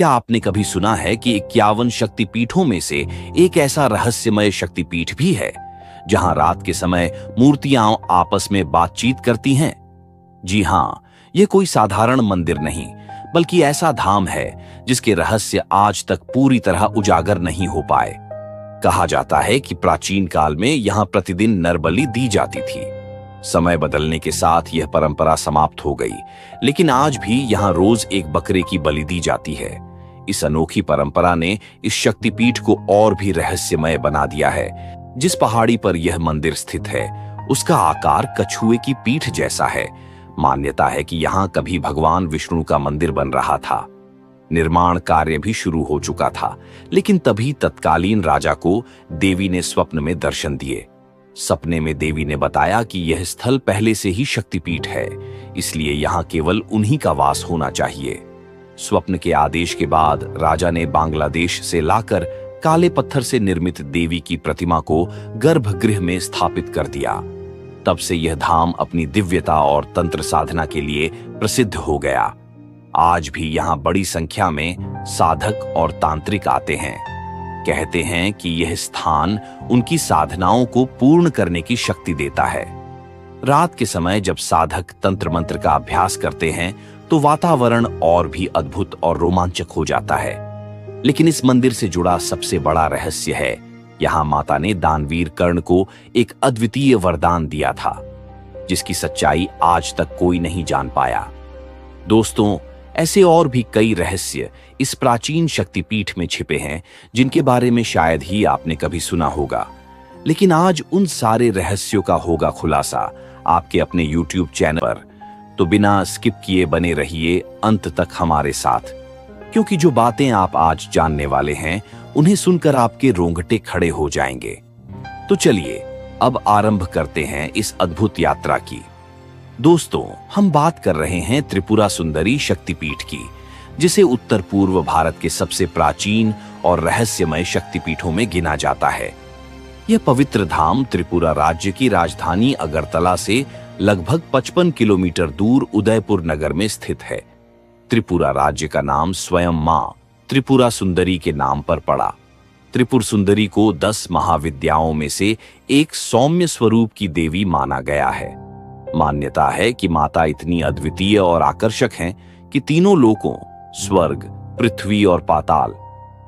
क्या आपने कभी सुना है कि 51 शक्तिपीठों में से एक ऐसा रहस्यमय शक्तिपीठ भी है जहां रात के समय मूर्तियां आपस में बातचीत करती हैं? जी हां, यह कोई साधारण मंदिर नहीं, बल्कि ऐसा धाम है जिसके रहस्य आज तक पूरी तरह उजागर नहीं हो पाए। कहा जाता है कि प्राचीन काल में यहां प्रतिदिन नरबलि दी जाती थी। समय बदलने के साथ यह परंपरा समाप्त हो गई, लेकिन आज भी यहां रोज एक बकरे की बलि दी जाती है। इस अनोखी परंपरा ने इस शक्तिपीठ को और भी रहस्यमय बना दिया है। जिस पहाड़ी पर यह मंदिर स्थित है, उसका आकार कछुए की पीठ जैसा है। मान्यता है कि यहां कभी भगवान विष्णु का मंदिर बन रहा था। निर्माण कार्य भी शुरू हो चुका था, लेकिन तभी तत्कालीन राजा को देवी ने स्वप्न में दर्शन दिए। सपने में देवी ने बताया कि यह स्थल पहले से ही शक्तिपीठ है, इसलिए यहां केवल उन्हीं का वास होना चाहिए। स्वप्न के आदेश के बाद राजा ने बांग्लादेश से लाकर काले पत्थर से निर्मित देवी की प्रतिमा को गर्भगृह में स्थापित कर दिया। तब से यह धाम अपनी दिव्यता और तंत्र साधना के लिए प्रसिद्ध हो गया। आज भी यहां बड़ी संख्या में साधक और तांत्रिक आते हैं। कहते हैं कि यह स्थान उनकी साधनाओं को पूर्ण करने की शक्ति देता है। रात के समय जब साधक तंत्र मंत्र का अभ्यास करते हैं तो वातावरण और भी अद्भुत और रोमांचक हो जाता है। लेकिन इस मंदिर से जुड़ा सबसे बड़ा रहस्य है, यहां माता ने दानवीर कर्ण को एक अद्वितीय वरदान दिया था, जिसकी सच्चाई आज तक कोई नहीं जान पाया। दोस्तों, ऐसे और भी कई रहस्य इस प्राचीन शक्तिपीठ में छिपे हैं, जिनके बारे में शायद ही आपने कभी सुना होगा। लेकिन आज उन सारे रहस्यों का होगा खुलासा आपके अपने YouTube चैनल पर। तो बिना स्किप किए बने रहिए अंत तक हमारे साथ, क्योंकि जो बातें आप आज जानने वाले हैं उन्हें सुनकर आपके रोंगटे खड़े हो जाएंगे। तो चलिए अब आरंभ करते हैं इस अद्भुत यात्रा की। दोस्तों, हम बात कर रहे हैं त्रिपुरा सुंदरी शक्तिपीठ की, जिसे उत्तर पूर्व भारत के सबसे प्राचीन और रहस्यमय शक्तिपीठों में गिना जाता है। यह पवित्र धाम त्रिपुरा राज्य की राजधानी अगरतला से लगभग 55 किलोमीटर दूर उदयपुर नगर में स्थित है। त्रिपुरा राज्य का नाम स्वयं मां त्रिपुरा सुंदरी के नाम पर पड़ा। त्रिपुर सुंदरी को 10 महाविद्याओं में से एक सौम्य स्वरूप की देवी माना गया है। मान्यता है कि माता इतनी अद्वितीय और आकर्षक हैं कि तीनों लोकों स्वर्ग, पृथ्वी और पाताल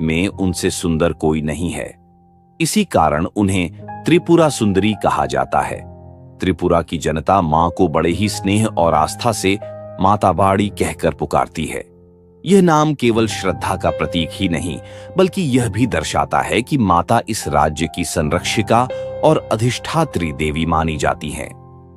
में उनसे सुंदर कोई नहीं है। इसी कारण उन्हें त्रिपुरा सुंदरी कहा जाता है। त्रिपुरा की जनता मां को बड़े ही स्नेह और आस्था से माता बाड़ी कहकर पुकारती है। यह नाम केवल श्रद्धा का प्रतीक ही नहीं, बल्कि यह भी दर्शाता है कि माता इस राज्य की संरक्षिका और अधिष्ठात्री देवी मानी जाती हैं।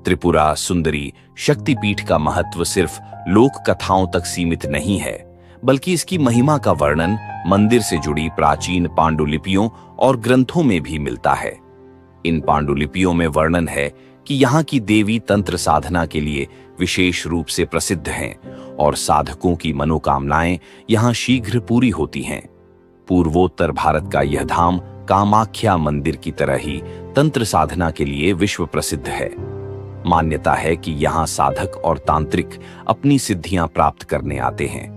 त्रिपुरा सुंदरी शक्तिपीठ का महत्व सिर्फ लोक कथाओं तक सीमित नहीं है, बल्कि इसकी महिमा का वर्णन मंदिर से जुड़ी प्राचीन पांडुलिपियों और ग्रंथों में भी मिलता है। इन पांडुलिपियों में वर्णन है कि यहाँ की देवी तंत्र साधना के लिए विशेष रूप से प्रसिद्ध हैं और साधकों की मनोकामनाएं यहाँ शीघ्र पूरी होती हैं। पूर्वोत्तर भारत का यह धाम कामाख्या मंदिर की तरह ही तंत्र साधना के लिए विश्व प्रसिद्ध है। मान्यता है कि यहाँ साधक और तांत्रिक अपनी सिद्धियां प्राप्त करने आते हैं।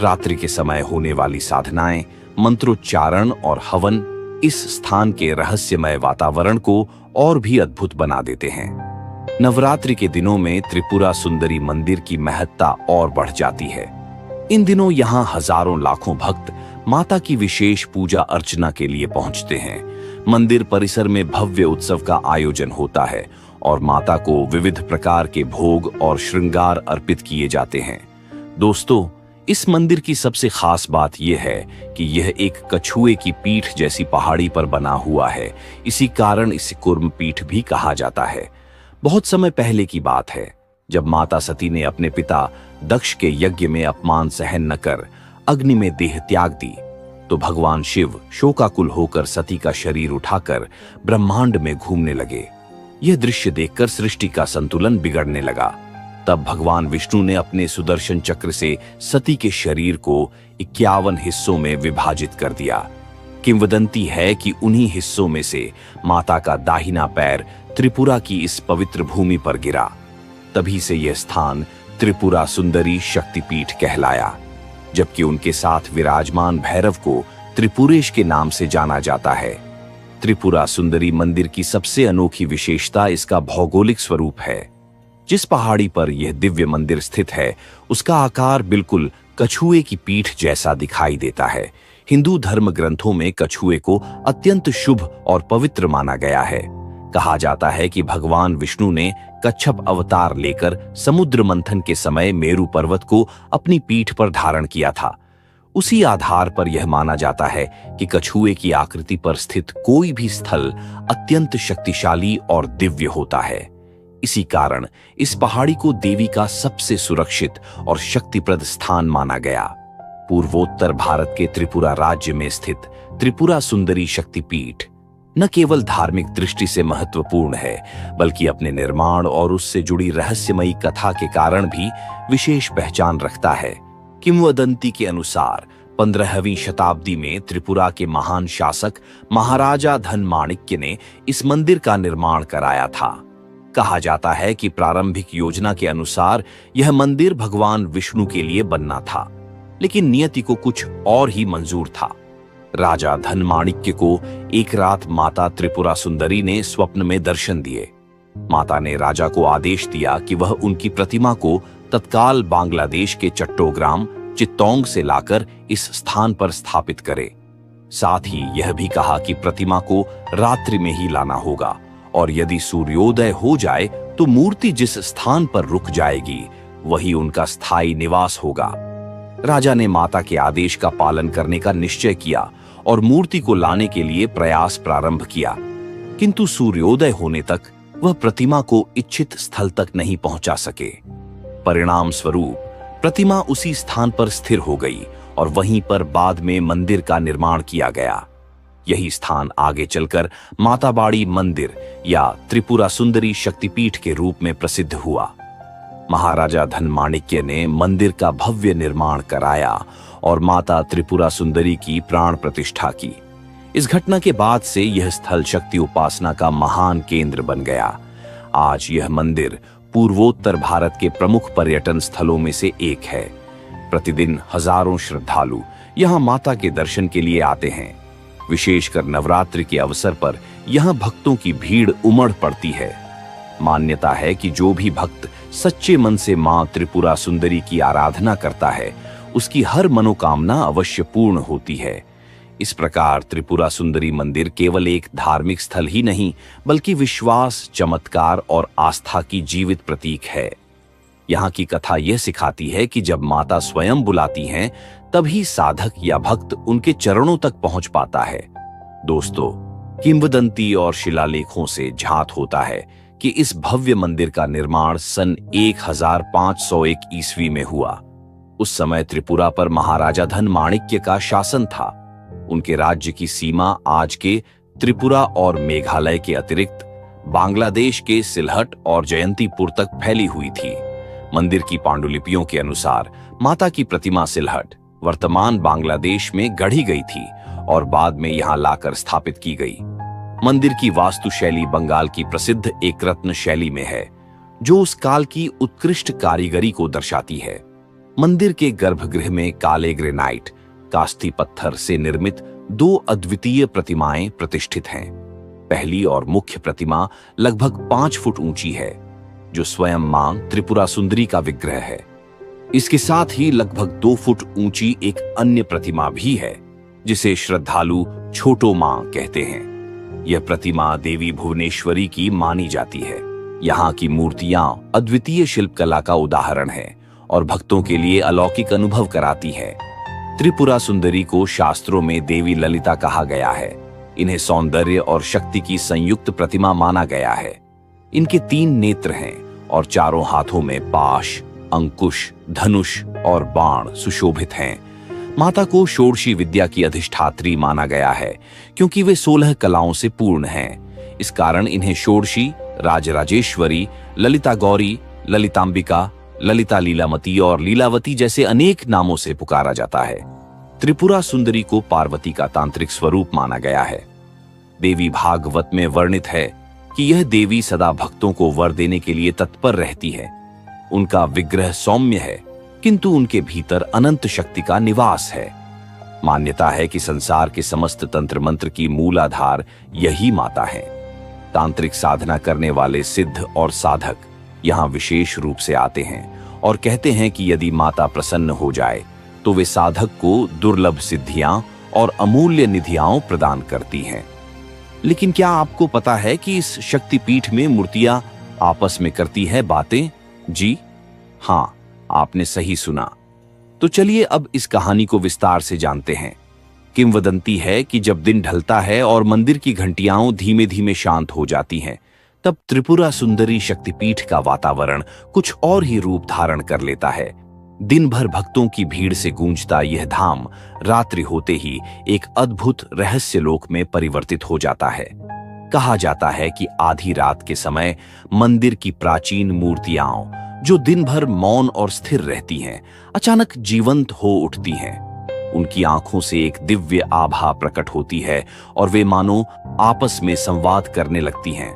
रात्रि के समय होने वाली साधनाएं, मंत्रोच्चारण और हवन इस स्थान के रहस्यमय वातावरण को और भी अद्भुत बना देते हैं। नवरात्रि के दिनों में त्रिपुरा सुंदरी मंदिर की महत्ता और बढ़ जाती है। इन दिनों यहाँ हजारों लाखों भक्त माता की विशेष पूजा अर्चना के लिए पहुंचते हैं। मंदिर परिसर में भव्य उत्सव का आयोजन होता है और माता को विविध प्रकार के भोग और श्रृंगार अर्पित किए जाते हैं। दोस्तों, इस मंदिर की सबसे खास बात यह है कि यह एक कछुए की पीठ जैसी पहाड़ी पर बना हुआ है। इसी कारण इसे कूर्म पीठ भी कहा जाता है। बहुत समय पहले की बात है, जब माता सती ने अपने पिता दक्ष के यज्ञ में अपमान सहन न कर अग्नि में देह त्याग दी, तो भगवान शिव शोकाकुल होकर सती का शरीर उठाकर ब्रह्मांड में घूमने लगे। यह दृश्य देखकर सृष्टि का संतुलन बिगड़ने लगा। तब भगवान विष्णु ने अपने सुदर्शन चक्र से सती के शरीर को 51 हिस्सों में विभाजित कर दिया। किंवदंती है कि उन्हीं हिस्सों में से माता का दाहिना पैर त्रिपुरा की इस पवित्र भूमि पर गिरा। तभी से यह स्थान त्रिपुरा सुंदरी शक्तिपीठ कहलाया। जबकि उनके साथ विराजमान भैरव को त्रिपुरेश के नाम से जाना जाता है। त्रिपुरा सुंदरी मंदिर की सबसे अनोखी विशेषता इसका भौगोलिक स्वरूप है। जिस पहाड़ी पर यह दिव्य मंदिर स्थित है, उसका आकार बिल्कुल कछुए की पीठ जैसा दिखाई देता है। हिंदू धर्म ग्रंथों में कछुए को अत्यंत शुभ और पवित्र माना गया है। कहा जाता है कि भगवान विष्णु ने कच्छप अवतार लेकर समुद्र मंथन के समय मेरु पर्वत को अपनी पीठ पर धारण किया था। उसी आधार पर यह माना जाता है कि कछुए की आकृति पर स्थित कोई भी स्थल अत्यंत शक्तिशाली और दिव्य होता है। इसी कारण इस पहाड़ी को देवी का सबसे सुरक्षित और शक्तिप्रद स्थान माना गया। पूर्वोत्तर भारत के त्रिपुरा राज्य में स्थित त्रिपुरा सुंदरी शक्तिपीठ न केवल धार्मिक दृष्टि से महत्वपूर्ण है, बल्कि अपने निर्माण और उससे जुड़ी रहस्यमयी कथा के कारण भी विशेष पहचान रखता है। किंवदंती के अनुसार 15वीं शताब्दी में त्रिपुरा के महान शासक महाराजा धनमाणिक्य ने इस मंदिर का निर्माण कराया था। कहा जाता है कि प्रारंभिक योजना के अनुसार यह मंदिर भगवान विष्णु के लिए बनना था, लेकिन नियति को कुछ और ही मंजूर था। राजा धनमाणिक्य को एक रात माता त्रिपुरा सुंदरी ने स्वप्न में दर्शन दिए। माता ने राजा को आदेश दिया कि वह उनकी प्रतिमा को तत्काल बांग्लादेश के चट्टोग्राम चित्तौंग से लाकर इस स्थान पर स्थापित करे। साथ ही यह भी कहा कि प्रतिमा को रात्रि में ही लाना होगा और यदि सूर्योदय हो जाए तो मूर्ति जिस स्थान पर रुक जाएगी वही उनका स्थायी निवास होगा। राजा ने माता के आदेश का पालन करने का निश्चय किया और मूर्ति को लाने के लिए प्रयास प्रारंभ किया, किंतु सूर्योदय होने तक वह प्रतिमा को इच्छित स्थल तक नहीं पहुंचा सके। परिणाम स्वरूप प्रतिमा उसी स्थान पर स्थिर हो गई और वहीं पर बाद में मंदिर का निर्माण किया गया। यही स्थान आगे चलकर माताबाड़ी मंदिर या त्रिपुरा सुंदरी शक्तिपीठ के रूप में प्रसिद्ध हुआ। महाराजा धनमाणिक्य ने मंदिर का भव्य निर्माण कराया और माता त्रिपुरा सुंदरी की प्राण प्रतिष्ठा की। इस घटना के बाद से यह स्थल शक्ति उपासना का महान केंद्र बन गया। आज यह मंदिर पूर्वोत्तर भारत के प्रमुख पर्यटन स्थलों में से एक है। प्रतिदिन हजारों श्रद्धालु यहां माता के दर्शन के लिए आते हैं। विशेषकर नवरात्रि के अवसर पर यहां भक्तों की भीड़ उमड़ पड़ती है। मान्यता है कि जो भी भक्त सच्चे मन से मां त्रिपुरा सुंदरी की आराधना करता है, उसकी हर मनोकामना अवश्य पूर्ण होती है। इस प्रकार त्रिपुरा सुंदरी मंदिर केवल एक धार्मिक स्थल ही नहीं, बल्कि विश्वास, चमत्कार और आस्था की जीवित प्रतीक है। यहाँ की कथा यह सिखाती है कि जब माता स्वयं बुलाती हैं, तभी साधक या भक्त उनके चरणों तक पहुंच पाता है। दोस्तों, किंवदंती और शिलालेखों से झांत होता है कि इस भव्य मंदिर का निर्माण सन 1501 ईस्वी में हुआ। उस समय त्रिपुरा पर महाराजा धनमाणिक्य का शासन था। उनके राज्य की सीमा आज के त्रिपुरा और मेघालय के अतिरिक्त बांग्लादेश के सिलहट और जयंतीपुर तक फैली हुई थी। मंदिर की पांडुलिपियों के अनुसार माता की प्रतिमा सिलहट, वर्तमान बांग्लादेश में गढ़ी गई थी और बाद में यहां लाकर स्थापित की गई। मंदिर की वास्तुशैली बंगाल की प्रसिद्ध एक रत्न शैली में है, जो उस काल की उत्कृष्ट कारीगरी को दर्शाती है। मंदिर के गर्भगृह में काले ग्रेनाइट कास्थी पत्थर से निर्मित 2 अद्वितीय प्रतिमाएं प्रतिष्ठित हैं। पहली और मुख्य प्रतिमा लगभग 5 फुट ऊंची है, जो स्वयं मां त्रिपुरा सुंदरी का विग्रह है। इसके साथ ही लगभग 2 फुट ऊंची एक अन्य प्रतिमा भी है, जिसे श्रद्धालु छोटो मां कहते हैं। यह प्रतिमा देवी भुवनेश्वरी की मानी जाती है। यहाँ की मूर्तियां अद्वितीय शिल्पकला का उदाहरण है और भक्तों के लिए अलौकिक अनुभव कराती है। त्रिपुरा सुंदरी को शास्त्रों में देवी ललिता कहा गया है। इन्हें सौंदर्य और शक्ति की संयुक्त प्रतिमा माना गया है। इनके 3 नेत्र हैं और चारों हाथों में पाश, अंकुश, धनुष और बाण सुशोभित हैं। माता को षोडशी विद्या की अधिष्ठात्री माना गया है, क्योंकि वे 16 कलाओं से पूर्ण हैं। इस कारण इन्हें षोडशी, राजराजेश्वरी, ललिता गौरी, ललितांबिका, ललिता लीलामती और लीलावती जैसे अनेक नामों से पुकारा जाता है। त्रिपुरा सुंदरी को पार्वती का तांत्रिक स्वरूप माना गया है। देवी भागवत में वर्णित है कि यह देवी सदा भक्तों को वर देने के लिए तत्पर रहती है। उनका विग्रह सौम्य है, किंतु उनके भीतर अनंत शक्ति का निवास है। मान्यता है कि संसार के समस्त तंत्र मंत्र की मूल आधार यही माता है। तांत्रिक साधना करने वाले सिद्ध और साधक यहाँ विशेष रूप से आते हैं और कहते हैं कि यदि माता प्रसन्न हो जाए तो वे साधक को दुर्लभ सिद्धियां और अमूल्य निधियां प्रदान करती हैं। लेकिन क्या आपको पता है कि इस शक्तिपीठ में मूर्तियां आपस में करती है बातें? जी हां, आपने सही सुना। तो चलिए अब इस कहानी को विस्तार से जानते हैं। किंवदंती है कि जब दिन ढलता है और मंदिर की घंटियां धीमे धीमे शांत हो जाती हैं, तब त्रिपुरा सुंदरी शक्तिपीठ का वातावरण कुछ और ही रूप धारण कर लेता है। दिन भर भक्तों की भीड़ से गूंजता यह धाम रात्रि होते ही एक अद्भुत रहस्य लोक में परिवर्तित हो जाता है। कहा जाता है कि आधी रात के समय मंदिर की प्राचीन मूर्तियां जो दिन भर मौन और स्थिर रहती हैं, अचानक जीवंत हो उठती हैं। उनकी आंखों से एक दिव्य आभा प्रकट होती है और वे मानो आपस में संवाद करने लगती हैं।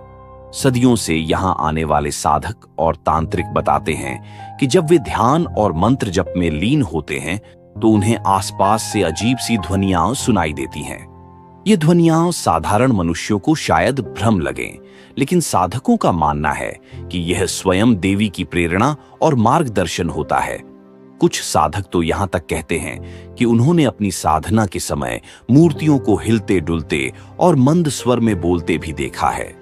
सदियों से यहाँ आने वाले साधक और तांत्रिक बताते हैं कि जब वे ध्यान और मंत्र जप में लीन होते हैं तो उन्हें आसपास से अजीब सी ध्वनियां सुनाई देती हैं। ये ध्वनियां साधारण मनुष्यों को शायद भ्रम लगें, लेकिन साधकों का मानना है कि यह स्वयं देवी की प्रेरणा और मार्गदर्शन होता है। कुछ साधक तो यहाँ तक कहते हैं कि उन्होंने अपनी साधना के समय मूर्तियों को हिलते डुलते और मंद स्वर में बोलते भी देखा है।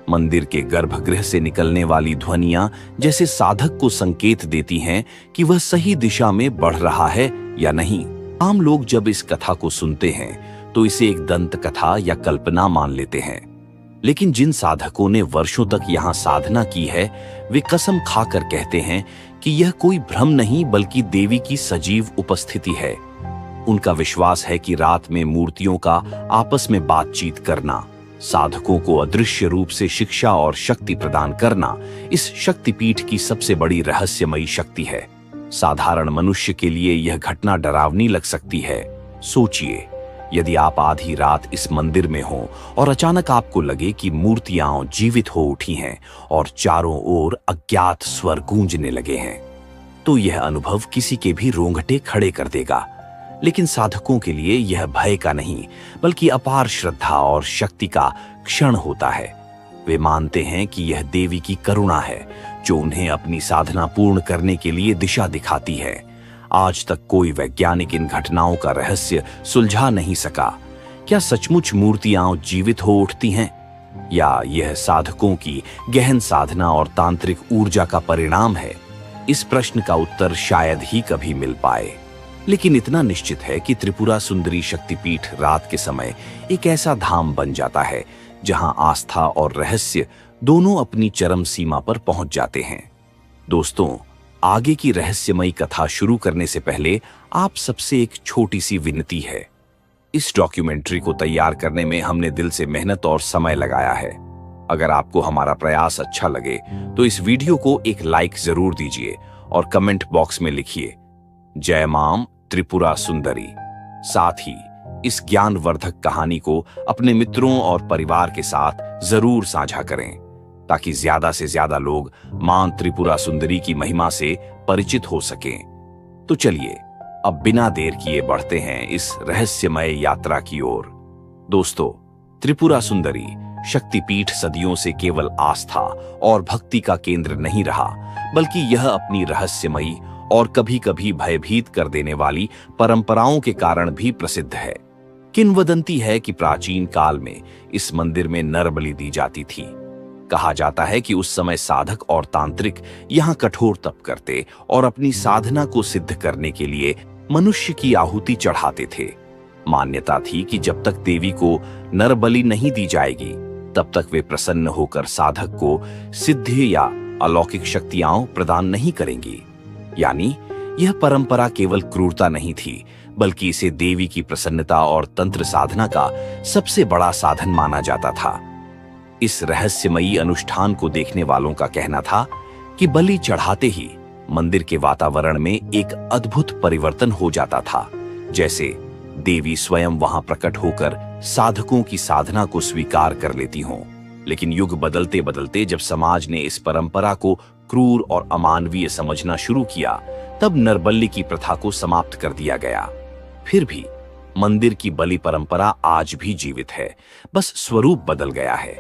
मंदिर के गर्भगृह से निकलने वाली ध्वनियां जैसे साधक को संकेत देती हैं कि वह सही दिशा में बढ़ रहा है या नहीं। आम लोग जब इस कथा को सुनते हैं तो इसे एक दंत कथा या कल्पना मान लेते हैं, लेकिन जिन साधकों ने वर्षों तक यहाँ साधना की है वे कसम खाकर कहते हैं कि यह कोई भ्रम नहीं बल्कि देवी की सजीव उपस्थिति है। उनका विश्वास है कि रात में मूर्तियों का आपस में बातचीत करना, साधकों को अदृश्य रूप से शिक्षा और शक्ति प्रदान करना इस शक्तिपीठ की सबसे बड़ी रहस्यमयी शक्ति है। साधारण मनुष्य के लिए यह घटना डरावनी लग सकती है। सोचिए, यदि आप आधी रात इस मंदिर में हो और अचानक आपको लगे कि मूर्तियां जीवित हो उठी हैं और चारों ओर अज्ञात स्वर गूंजने लगे हैं, तो यह अनुभव किसी के भी रोंगटे खड़े कर देगा। लेकिन साधकों के लिए यह भय का नहीं बल्कि अपार श्रद्धा और शक्ति का क्षण होता है। वे मानते हैं कि यह देवी की करुणा है जो उन्हें अपनी साधना पूर्ण करने के लिए दिशा दिखाती है। आज तक कोई वैज्ञानिक इन घटनाओं का रहस्य सुलझा नहीं सका। क्या सचमुच मूर्तियां जीवित हो उठती हैं या यह साधकों की गहन साधना और तांत्रिक ऊर्जा का परिणाम है? इस प्रश्न का उत्तर शायद ही कभी मिल पाए, लेकिन इतना निश्चित है कि त्रिपुरा सुंदरी शक्तिपीठ रात के समय एक ऐसा धाम बन जाता है जहां आस्था और रहस्य दोनों अपनी चरम सीमा पर पहुंच जाते हैं। दोस्तों, आगे की रहस्यमयी कथा शुरू करने से पहले आप सबसे एक छोटी सी विनती है। इस डॉक्यूमेंट्री को तैयार करने में हमने दिल से मेहनत और समय लगाया है। अगर आपको हमारा प्रयास अच्छा लगे तो इस वीडियो को एक लाइक जरूर दीजिए और कमेंट बॉक्स में लिखिए जय मां त्रिपुरा सुंदरी। साथ ही इस ज्ञानवर्धक कहानी को अपने मित्रों और परिवार के साथ जरूर साझा करें ताकि ज्यादा से ज्यादा लोग मां त्रिपुरा सुंदरी की महिमा से परिचित हो सकें। तो चलिए अब बिना देर किए बढ़ते हैं इस रहस्यमय यात्रा की ओर। दोस्तों, त्रिपुरा सुंदरी शक्तिपीठ सदियों से केवल आस्था और भक्ति का केंद्र नहीं रहा, बल्कि यह अपनी रहस्यमयी और कभी कभी भयभीत कर देने वाली परंपराओं के कारण भी प्रसिद्ध है। किंवदंती है कि प्राचीन काल में इस मंदिर में नर बलि दी जाती थी। कहा जाता है कि उस समय साधक और तांत्रिक यहाँ कठोर तप करते और अपनी साधना को सिद्ध करने के लिए मनुष्य की आहुति चढ़ाते थे। मान्यता थी कि जब तक देवी को नर बलि नहीं दी जाएगी तब तक वे प्रसन्न होकर साधक को सिद्धि या अलौकिक शक्तियां प्रदान नहीं करेंगी। यानी यह परंपरा केवल क्रूरता नहीं थी, बल्कि इसे देवी की प्रसन्नता और तंत्र साधना का सबसे बड़ा साधन माना जाता था। इस रहस्यमयी अनुष्ठान को देखने वालों का कहना था कि बलि चढ़ाते ही मंदिर के वातावरण में एक अद्भुत परिवर्तन हो जाता था, जैसे देवी स्वयं वहां प्रकट होकर साधकों की साधना को स्वीकार कर लेती हों। लेकिन युग बदलते बदलते जब समाज ने इस परंपरा को क्रूर और अमानवीय समझना शुरू किया, तब नरबलि की प्रथा को समाप्त कर दिया गया। फिर भी मंदिर की बलि परंपरा आज भी जीवित है, बस स्वरूप बदल गया है।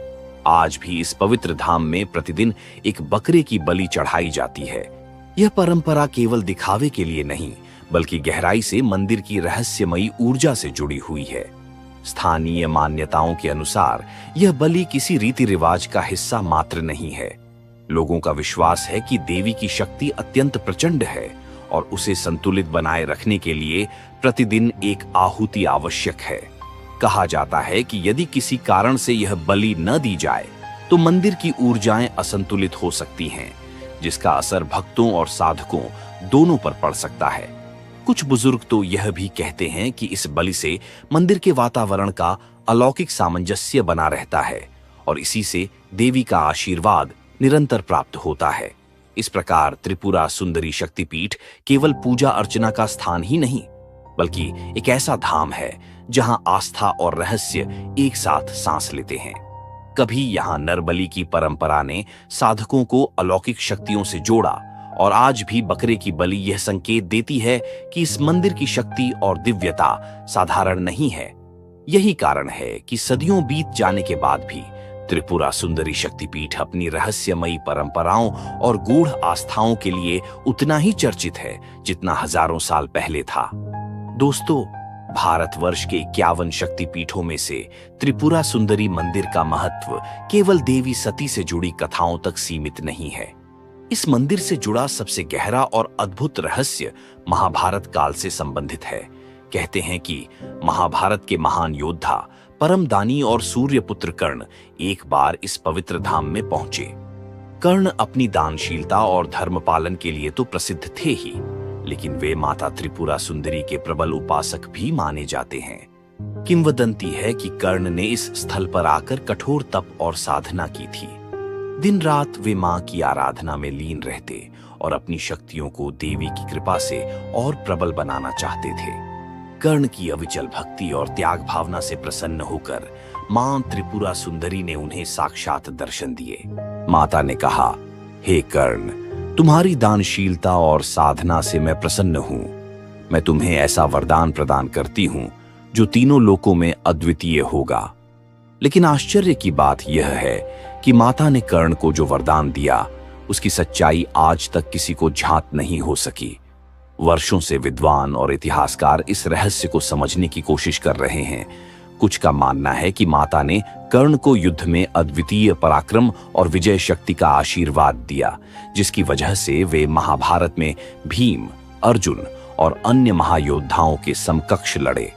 आज भी इस पवित्र धाम में प्रतिदिन एक बकरे की बलि चढ़ाई जाती है। यह परंपरा केवल दिखावे के लिए नहीं, बल्कि गहराई से मंदिर की रहस्यमयी ऊर्जा से जुड़ी हुई है। स्थानीय मान्यताओं के अनुसार यह बलि किसी रीति रिवाज का हिस्सा मात्र नहीं है। लोगों का विश्वास है कि देवी की शक्ति अत्यंत प्रचंड है और उसे संतुलित बनाए रखने के लिए प्रतिदिन एक आहुति आवश्यक है। कहा जाता है कि यदि किसी कारण से यह बलि न दी जाए तो मंदिर की ऊर्जाएं असंतुलित हो सकती हैं, जिसका असर भक्तों और साधकों दोनों पर पड़ सकता है। कुछ बुजुर्ग तो यह भी कहते हैं कि इस बलि से मंदिर के वातावरण का अलौकिक सामंजस्य बना रहता है और इसी से देवी का आशीर्वाद निरंतर प्राप्त होता है। इस प्रकार त्रिपुरा सुंदरी शक्तिपीठ केवल पूजा अर्चना का स्थान ही नहीं, बल्कि एक ऐसा धाम है जहां आस्था और रहस्य एक साथ सांस लेते हैं। कभी यहां नरबलि की परंपरा ने साधकों को अलौकिक शक्तियों से जोड़ा और आज भी बकरे की बलि यह संकेत देती है कि इस मंदिर की शक्ति और दिव्यता साधारण नहीं है। यही कारण है कि सदियों बीत जाने के बाद भी त्रिपुरा सुंदरी शक्तिपीठ अपनी रहस्यमयी परंपराओं और गूढ़ आस्थाओं के लिए उतना ही चर्चित है जितना हजारों साल पहले था। दोस्तों, भारतवर्ष के 51 शक्तिपीठों में से त्रिपुरा सुंदरी मंदिर का महत्व केवल देवी सती से जुड़ी कथाओं तक सीमित नहीं है। इस मंदिर से जुड़ा सबसे गहरा और अद्भुत रहस्य महाभारत काल से संबंधित है। कहते हैं कि महाभारत के महान योद्धा परमदानी और सूर्यपुत्र कर्ण एक बार इस पवित्र धाम में पहुंचे। कर्ण अपनी दानशीलता और धर्म पालन के लिए तो प्रसिद्ध थे ही, लेकिन वे माता त्रिपुरा सुंदरी के प्रबल उपासक भी माने जाते हैं। किंवदंती है कि कर्ण ने इस स्थल पर आकर कठोर तप और साधना की थी। दिन रात वे मां की आराधना में लीन रहते और अपनी शक्तियों को देवी की कृपा से और प्रबल बनाना चाहते थे। कर्ण की अविचल भक्ति और त्याग भावना से प्रसन्न होकर मां त्रिपुरा सुंदरी ने उन्हें साक्षात दर्शन दिए। माता ने कहा, हे कर्ण, तुम्हारी दानशीलता और साधना से मैं प्रसन्न हूं। मैं तुम्हें ऐसा वरदान प्रदान करती हूं जो तीनों लोकों में अद्वितीय होगा। लेकिन आश्चर्य की बात यह है कि माता ने कर्ण को जो वरदान दिया उसकी सच्चाई आज तक किसी को झांक नहीं हो सकी। वर्षों से विद्वान और इतिहासकार इस रहस्य को समझने की कोशिश कर रहे हैं। कुछ का मानना है कि माता ने कर्ण को युद्ध में अद्वितीय पराक्रम और विजय शक्ति का आशीर्वाद दिया, जिसकी वजह से वे महाभारत में भीम, अर्जुन और अन्य महायोद्धाओं के समकक्ष लड़े।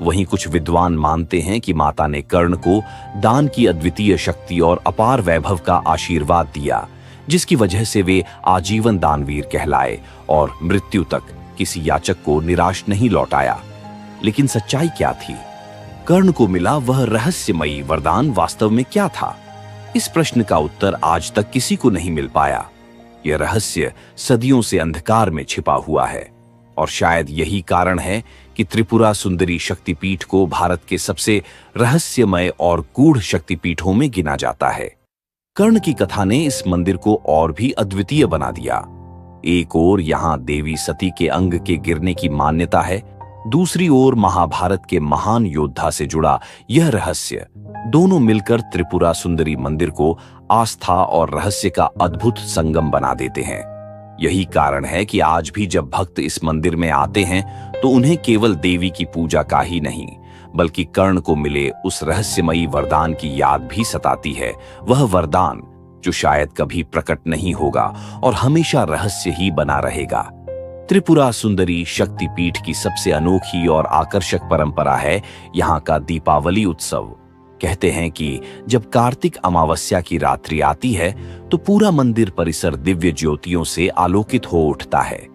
वहीं कुछ विद्वान मानते हैं कि माता ने कर्ण को दान की अद्वितीय शक्ति और अपार वैभव का आशीर्वाद दिया, जिसकी वजह से वे आजीवन दानवीर कहलाए और मृत्यु तक किसी याचक को निराश नहीं लौटाया। लेकिन सच्चाई क्या थी? कर्ण को मिला वह रहस्यमयी वरदान वास्तव में क्या था? इस प्रश्न का उत्तर आज तक किसी को नहीं मिल पाया। यह रहस्य सदियों से अंधकार में छिपा हुआ है और शायद यही कारण है कि त्रिपुरा सुंदरी शक्तिपीठ को भारत के सबसे रहस्यमय और गूढ़ शक्तिपीठों में गिना जाता है। कर्ण की कथा ने इस मंदिर को और भी अद्वितीय बना दिया। एक ओर यहां देवी सती के अंग के गिरने की मान्यता है, दूसरी ओर महाभारत के महान योद्धा से जुड़ा यह रहस्य। दोनों मिलकर त्रिपुरा सुंदरी मंदिर को आस्था और रहस्य का अद्भुत संगम बना देते हैं। यही कारण है कि आज भी जब भक्त इस मंदिर में आते हैं तो उन्हें केवल देवी की पूजा का ही नहीं, बल्कि कर्ण को मिले उस रहस्यमयी वरदान की याद भी सताती है। वह वरदान जो शायद कभी प्रकट नहीं होगा और हमेशा रहस्य ही बना रहेगा। त्रिपुरा सुंदरी शक्तिपीठ की सबसे अनोखी और आकर्षक परंपरा है यहाँ का दीपावली उत्सव। कहते हैं कि जब कार्तिक अमावस्या की रात्रि आती है तो पूरा मंदिर परिसर दिव्य ज्योतियों से आलोकित हो उठता है।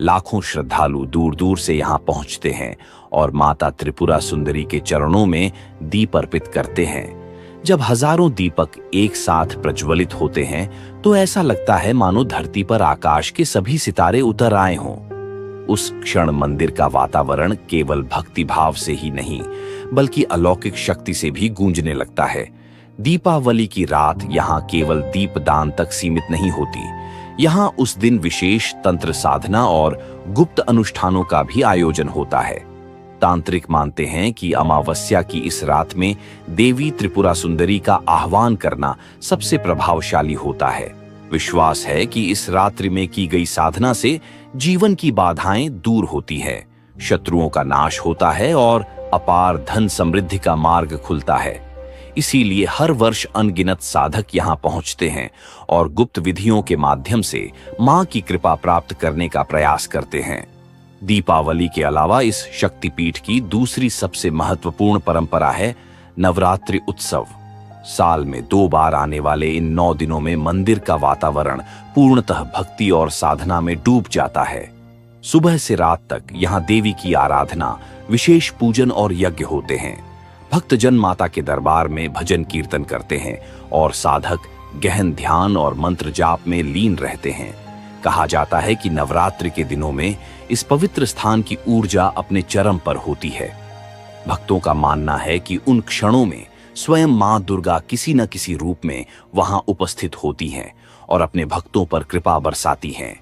लाखों श्रद्धालु दूर दूर से यहाँ पहुंचते हैं और माता त्रिपुरा सुंदरी के चरणों में दीप अर्पित करते हैं। जब हजारों दीपक एक साथ प्रज्वलित होते हैं तो ऐसा लगता है मानो धरती पर आकाश के सभी सितारे उतर आए हों। उस क्षण मंदिर का वातावरण केवल भक्ति भाव से ही नहीं, बल्कि अलौकिक शक्ति से भी गूंजने लगता है। दीपावली की रात यहाँ केवल दीपदान तक सीमित नहीं होती। यहाँ उस दिन विशेष तंत्र साधना और गुप्त अनुष्ठानों का भी आयोजन होता है। तांत्रिक मानते हैं कि अमावस्या की इस रात में देवी त्रिपुरा सुंदरी का आह्वान करना सबसे प्रभावशाली होता है। विश्वास है कि इस रात्रि में की गई साधना से जीवन की बाधाएं दूर होती है, शत्रुओं का नाश होता है और अपार धन समृद्धि का मार्ग खुलता है। इसीलिए हर वर्ष अनगिनत साधक यहाँ पहुंचते हैं और गुप्त विधियों के माध्यम से मां की कृपा प्राप्त करने का प्रयास करते हैं। दीपावली के अलावा इस शक्तिपीठ की दूसरी सबसे महत्वपूर्ण परंपरा है नवरात्रि उत्सव। साल में 2 बार आने वाले इन 9 दिनों में मंदिर का वातावरण पूर्णतः भक्ति और साधना में डूब जाता है। सुबह से रात तक यहाँ देवी की आराधना, विशेष पूजन और यज्ञ होते हैं। भक्तजन माता के दरबार में भजन कीर्तन करते हैं और साधक गहन ध्यान और मंत्र जाप में लीन रहते हैं। कहा जाता है कि नवरात्रि के दिनों में इस पवित्र स्थान की ऊर्जा अपने चरम पर होती है। भक्तों का मानना है कि उन क्षणों में स्वयं मां दुर्गा किसी न किसी रूप में वहां उपस्थित होती हैं और अपने भक्तों पर कृपा बरसाती हैं।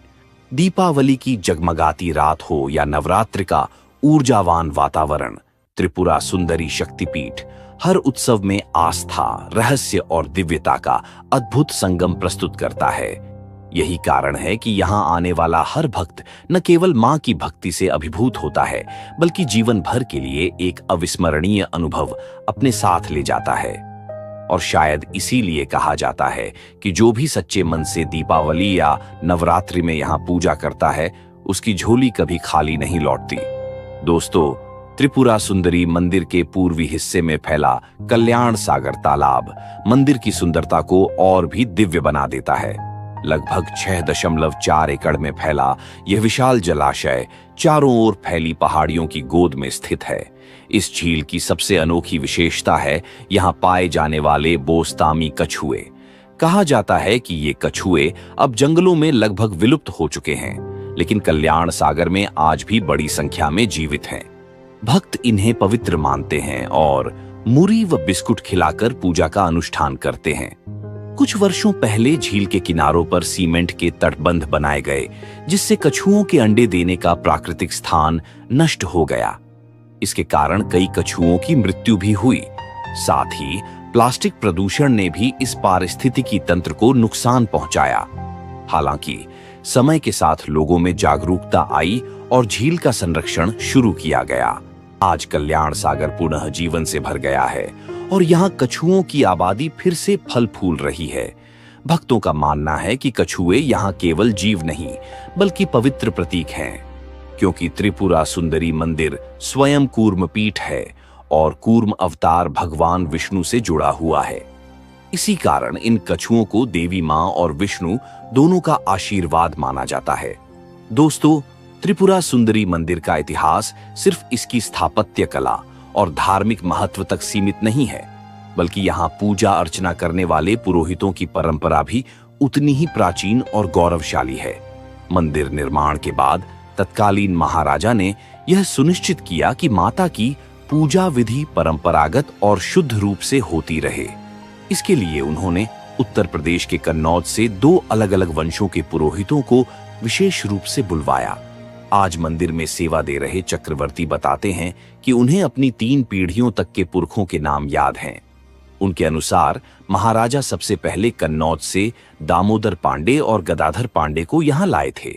दीपावली की जगमगाती रात हो या नवरात्रि का ऊर्जावान वातावरण, त्रिपुरा सुंदरी शक्तिपीठ हर उत्सव में आस्था, रहस्य और दिव्यता का अद्भुत संगम प्रस्तुत करता है। यही कारण है कि यहाँ आने वाला हर भक्त न केवल मां की भक्ति से अभिभूत होता है, बल्कि जीवन भर के लिए एक अविस्मरणीय अनुभव अपने साथ ले जाता है। और शायद इसीलिए कहा जाता है कि जो भी सच्चे मन से दीपावली या नवरात्रि में यहाँ पूजा करता है, उसकी झोली कभी खाली नहीं लौटती। दोस्तों, त्रिपुरा सुंदरी मंदिर के पूर्वी हिस्से में फैला कल्याण सागर तालाब मंदिर की सुंदरता को और भी दिव्य बना देता है। लगभग 6.4 एकड़ में फैला यह विशाल जलाशय चारों ओर फैली पहाड़ियों की गोद में स्थित है। इस झील की सबसे अनोखी विशेषता है यहाँ पाए जाने वाले बोस्तामी कछुए। कहा जाता है कि ये कछुए अब जंगलों में लगभग विलुप्त हो चुके हैं, लेकिन कल्याण सागर में आज भी बड़ी संख्या में जीवित हैं। भक्त इन्हें पवित्र मानते हैं और मुरी व बिस्कुट खिलाकर पूजा का अनुष्ठान करते हैं। कुछ वर्षों पहले झील के किनारों पर सीमेंट के तटबंध बनाए गए, जिससे कछुओं के अंडे देने का प्राकृतिक स्थान नष्ट हो गया। इसके कारण कई कछुओं की मृत्यु भी हुई। साथ ही प्लास्टिक प्रदूषण ने भी इस पारिस्थितिकी तंत्र को नुकसान पहुंचाया। हालांकि समय के साथ लोगों में जागरूकता आई और झील का संरक्षण शुरू किया गया। आज कल्याण सागर पुनः जीवन से भर गया है और यहाँ कछुओं की आबादी फिर से फल फूल रही है। भक्तों का मानना है कि कछुए यहाँ केवल जीव नहीं, बल्कि पवित्र प्रतीक हैं, क्योंकि त्रिपुरा सुंदरी मंदिर स्वयं कूर्म पीठ है और कूर्म अवतार भगवान विष्णु से जुड़ा हुआ है। इसी कारण इन कछुओं को देवी मां और विष्णु दोनों का आशीर्वाद माना जाता है। दोस्तों, त्रिपुरा सुंदरी मंदिर का इतिहास सिर्फ इसकी स्थापत्य कला और धार्मिक महत्व तक सीमित नहीं है, बल्कि यहाँ पूजा अर्चना करने वाले पुरोहितों की परंपरा भी उतनी ही प्राचीन और गौरवशाली है। मंदिर निर्माण के बाद तत्कालीन महाराजा ने यह सुनिश्चित किया कि माता की पूजा विधि परंपरागत और शुद्ध रूप से होती रहे। इसके लिए उन्होंने उत्तर प्रदेश के कन्नौज से 2 अलग-अलग वंशों के पुरोहितों को विशेष रूप से बुलवाया। आज मंदिर में सेवा दे रहे चक्रवर्ती बताते हैं कि उन्हें अपनी 3 पीढ़ियों तक के पुरखों के नाम याद हैं। उनके अनुसार महाराजा सबसे पहले कन्नौज से दामोदर पांडे और गदाधर पांडे को यहाँ लाए थे।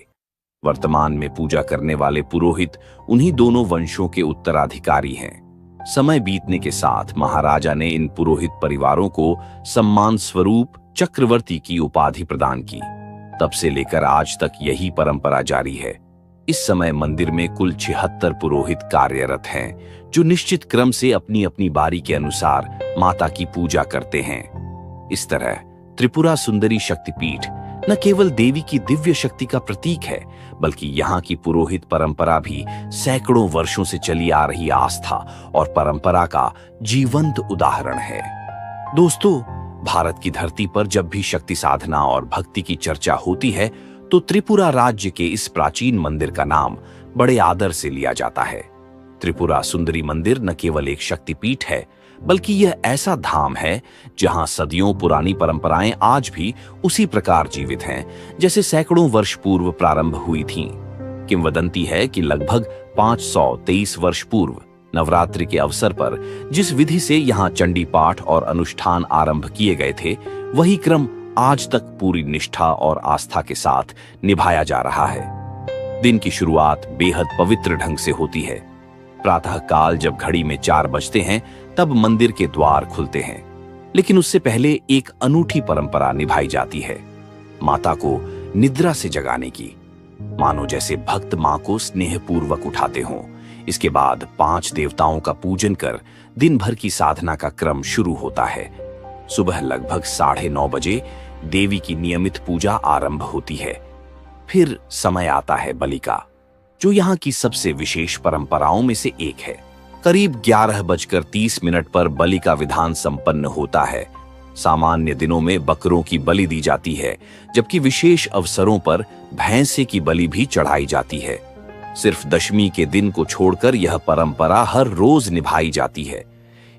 वर्तमान में पूजा करने वाले पुरोहित उन्हीं दोनों वंशों के उत्तराधिकारी हैं। समय बीतने के साथ महाराजा ने इन पुरोहित परिवारों को सम्मान स्वरूप चक्रवर्ती की उपाधि प्रदान की। तब से लेकर आज तक यही परंपरा जारी है। इस समय मंदिर में कुल 76 पुरोहित कार्यरत हैं, जो निश्चित क्रम से अपनी अपनी बारी के अनुसार माता की पूजा करते हैं। इस तरह त्रिपुरा सुंदरी शक्तिपीठ न केवल देवी की दिव्य शक्ति का प्रतीक है, बल्कि यहाँ की पुरोहित परंपरा भी सैकड़ों वर्षों से चली आ रही आस्था और परंपरा का जीवंत उदाहरण है। दोस्तों, भारत की धरती पर जब भी शक्ति साधना और भक्ति की चर्चा होती है, तो त्रिपुरा राज्य के इस प्राचीन मंदिर का नाम बड़े आदर से लिया जाता है। त्रिपुरा सुंदरी मंदिर न केवल एक शक्तिपीठ है, बल्कि यह ऐसा धाम है जहां सदियों पुरानी परंपराएं आज भी उसी प्रकार जीवित हैं जैसे सैकड़ों वर्ष पूर्व प्रारंभ हुई थीं। किंवदंती है कि लगभग 523 वर्ष पूर्व नवरात्रि के अवसर पर जिस विधि से यहाँ चंडी पाठ और अनुष्ठान आरंभ किए गए थे, वही क्रम आज तक पूरी निष्ठा और आस्था के साथ निभाया जा रहा है। दिन की शुरुआत बेहद पवित्र ढंग से होती है। प्रातः काल जब घड़ी में 4 बजते हैं तब मंदिर के द्वार खुलते हैं, लेकिन उससे पहले एक अनूठी परंपरा निभाई जाती है, माता को निद्रा से जगाने की, मानो जैसे भक्त मां को स्नेहपूर्वक उठाते हों। इसके बाद 5 देवताओं का पूजन कर दिन भर की साधना का क्रम शुरू होता है। सुबह लगभग 9:30 बजे देवी की नियमित पूजा आरंभ होती है। फिर समय आता है बलि का, जो यहाँ की सबसे विशेष परंपराओं में से एक है। करीब 11:30 पर बलि का विधान संपन्न होता है। सामान्य दिनों में बकरों की बलि दी जाती है, जबकि विशेष अवसरों पर भैंसे की बलि भी चढ़ाई जाती है। सिर्फ दशमी के दिन को छोड़कर यह परंपरा हर रोज निभाई जाती है।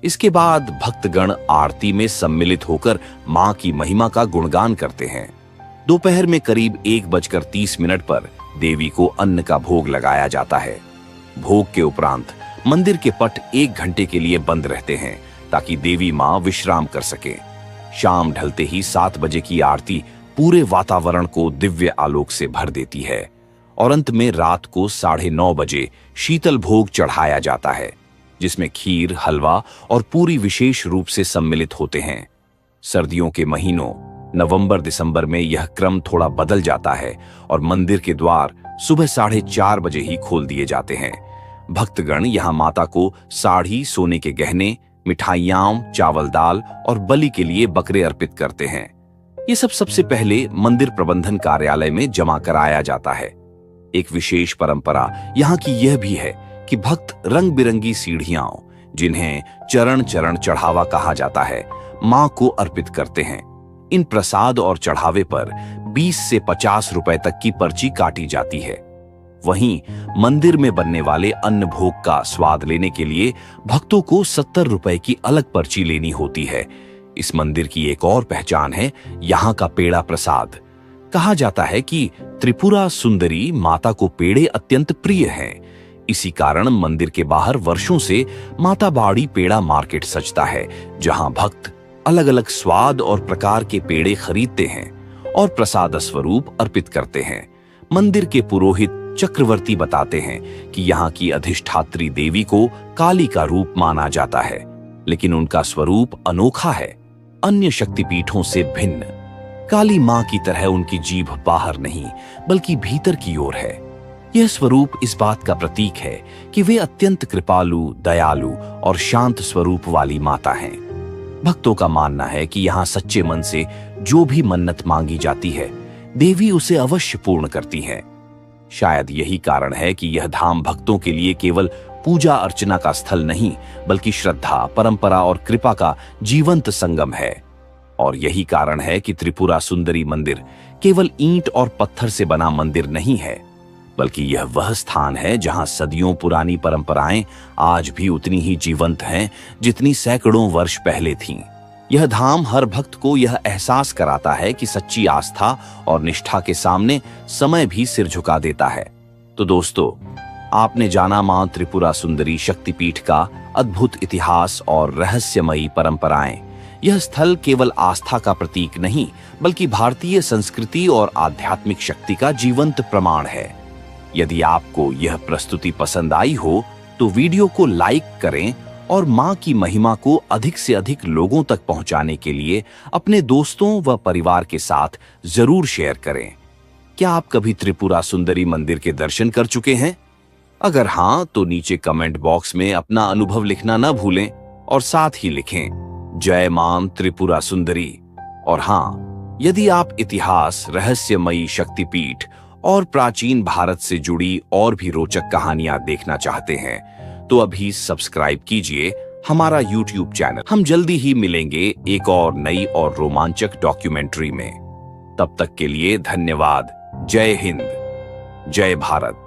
इसके बाद भक्तगण आरती में सम्मिलित होकर मां की महिमा का गुणगान करते हैं। दोपहर में करीब 1:30 पर देवी को अन्न का भोग लगाया जाता है। भोग के उपरांत मंदिर के पट 1 घंटे के लिए बंद रहते हैं ताकि देवी मां विश्राम कर सके। शाम ढलते ही 7 बजे की आरती पूरे वातावरण को दिव्य आलोक से भर देती है और अंत में रात को 9:30 बजे शीतल भोग चढ़ाया जाता है, जिसमें खीर, हलवा और पूरी विशेष रूप से सम्मिलित होते हैं। सर्दियों के महीनों नवंबर-दिसंबर में यह क्रम थोड़ा बदल जाता है और मंदिर के द्वार सुबह 4:30 बजे ही खोल दिए जाते हैं। भक्तगण यहाँ माता को साड़ी, सोने के गहने, मिठाइयां, चावल दाल और बलि के लिए बकरे अर्पित करते हैं। ये सब सबसे पहले मंदिर प्रबंधन कार्यालय में जमा कराया जाता है। एक विशेष परंपरा यहाँ की यह भी है कि भक्त रंग बिरंगी सीढ़ियां, जिन्हें चरण चरण चढ़ावा कहा जाता है, मां को अर्पित करते हैं। इन प्रसाद और चढ़ावे पर 20 से 50 रुपए तक की पर्ची काटी जाती है। वहीं मंदिर में बनने वाले अन्न भोग का स्वाद लेने के लिए भक्तों को 70 रुपए की अलग पर्ची लेनी होती है। इस मंदिर की एक और पहचान है यहाँ का पेड़ा प्रसाद। कहा जाता है कि त्रिपुरा सुंदरी माता को पेड़े अत्यंत प्रिय हैं। इसी कारण मंदिर के बाहर वर्षों से माता बाड़ी पेड़ा मार्केट सजता है, जहां भक्त अलग अलग स्वाद और प्रकार के पेड़े खरीदते हैं और प्रसाद स्वरूप अर्पित करते हैं। मंदिर के पुरोहित चक्रवर्ती बताते हैं कि यहाँ की अधिष्ठात्री देवी को काली का रूप माना जाता है, लेकिन उनका स्वरूप अनोखा है, अन्य शक्तिपीठों से भिन्न। काली मां की तरह उनकी जीभ बाहर नहीं बल्कि भीतर की ओर है। यह स्वरूप इस बात का प्रतीक है कि वे अत्यंत कृपालु, दयालु और शांत स्वरूप वाली माता हैं। भक्तों का मानना है कि यहाँ सच्चे मन से जो भी मन्नत मांगी जाती है, देवी उसे अवश्य पूर्ण करती है। शायद यही कारण है कि यह धाम भक्तों के लिए केवल पूजा अर्चना का स्थल नहीं, बल्कि श्रद्धा, परंपरा और कृपा का जीवंत संगम है। और यही कारण है कि त्रिपुरा सुंदरी मंदिर केवल ईंट और पत्थर से बना मंदिर नहीं है, बल्कि यह वह स्थान है जहां सदियों पुरानी परंपराएं आज भी उतनी ही जीवंत हैं जितनी सैकड़ों वर्ष पहले थीं। यह धाम हर भक्त को यह एहसास कराता है कि सच्ची आस्था और निष्ठा के सामने समय भी सिर झुका देता है। तो दोस्तों, आपने जाना मां त्रिपुरा सुंदरी शक्तिपीठ का अद्भुत इतिहास और रहस्यमयी परंपराएं। यह स्थल केवल आस्था का प्रतीक नहीं, बल्कि भारतीय संस्कृति और आध्यात्मिक शक्ति का जीवंत प्रमाण है। यदि आपको यह प्रस्तुति पसंद आई हो तो वीडियो को लाइक करें और मां की महिमा को अधिक से अधिक लोगों तक पहुंचाने के लिए अपने दोस्तों व परिवार के साथ जरूर शेयर करें। क्या आप कभी त्रिपुरा सुंदरी मंदिर के दर्शन कर चुके हैं? अगर हां, तो नीचे कमेंट बॉक्स में अपना अनुभव लिखना न भूलें और साथ ही लिखें जय मां त्रिपुरा सुंदरी। और हां, यदि आप इतिहास, रहस्यमयी शक्तिपीठ और प्राचीन भारत से जुड़ी और भी रोचक कहानियां देखना चाहते हैं तो अभी सब्सक्राइब कीजिए हमारा YouTube चैनल। हम जल्दी ही मिलेंगे एक और नई और रोमांचक डॉक्यूमेंट्री में। तब तक के लिए धन्यवाद। जय हिंद, जय भारत।